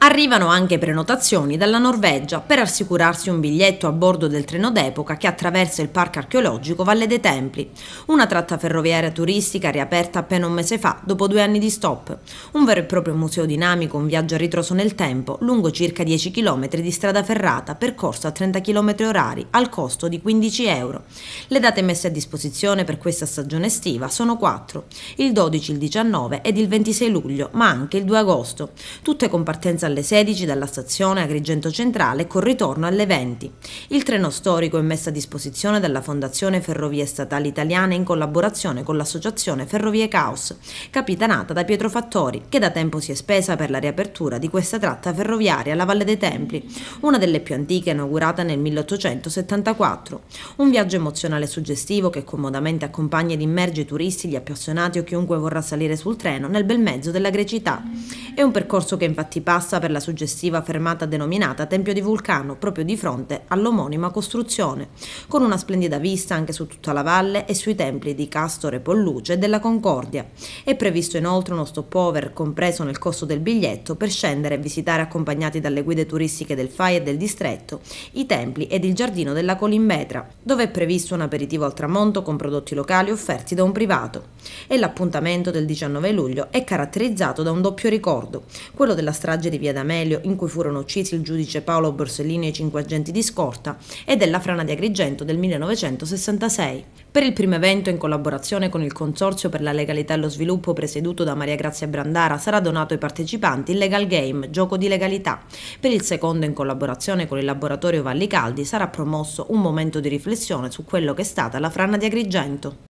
Arrivano anche prenotazioni dalla Norvegia per assicurarsi un biglietto a bordo del treno d'epoca che attraversa il parco archeologico Valle dei Templi, una tratta ferroviaria turistica riaperta appena un mese fa dopo 2 anni di stop. Un vero e proprio museo dinamico, un viaggio a ritroso nel tempo, lungo circa 10 km di strada ferrata, percorso a 30 km orari, al costo di 15 euro. Le date messe a disposizione per questa stagione estiva sono 4, il 12, il 19 ed il 26 luglio, ma anche il 2 agosto, tutte con partenza alle 16 dalla stazione Agrigento Centrale con ritorno alle 20. Il treno storico è messo a disposizione dalla Fondazione Ferrovie Statali Italiane in collaborazione con l'Associazione Ferrovie Caos, capitanata da Pietro Fattori, che da tempo si è spesa per la riapertura di questa tratta ferroviaria alla Valle dei Templi, una delle più antiche, inaugurata nel 1874. Un viaggio emozionale e suggestivo che comodamente accompagna ed immerge i turisti, gli appassionati o chiunque vorrà salire sul treno nel bel mezzo della grecità. È un percorso che infatti passa per la suggestiva fermata denominata Tempio di Vulcano, proprio di fronte all'omonima costruzione, con una splendida vista anche su tutta la valle e sui templi di Castore, Polluce e della Concordia. È previsto inoltre uno stopover compreso nel costo del biglietto per scendere e visitare, accompagnati dalle guide turistiche del FAI e del distretto, i templi ed il giardino della Colimbetra, dove è previsto un aperitivo al tramonto con prodotti locali offerti da un privato. E l'appuntamento del 19 luglio è caratterizzato da un doppio ricordo, quello della strage di Via D'Amelio, in cui furono uccisi il giudice Paolo Borsellino e i 5 agenti di scorta, e della frana di Agrigento del 1966. Per il primo evento, in collaborazione con il Consorzio per la Legalità e lo Sviluppo presieduto da Maria Grazia Brandara, sarà donato ai partecipanti il Legal Game, gioco di legalità. Per il secondo, in collaborazione con il laboratorio Valli Caldi, sarà promosso un momento di riflessione su quello che è stata la frana di Agrigento.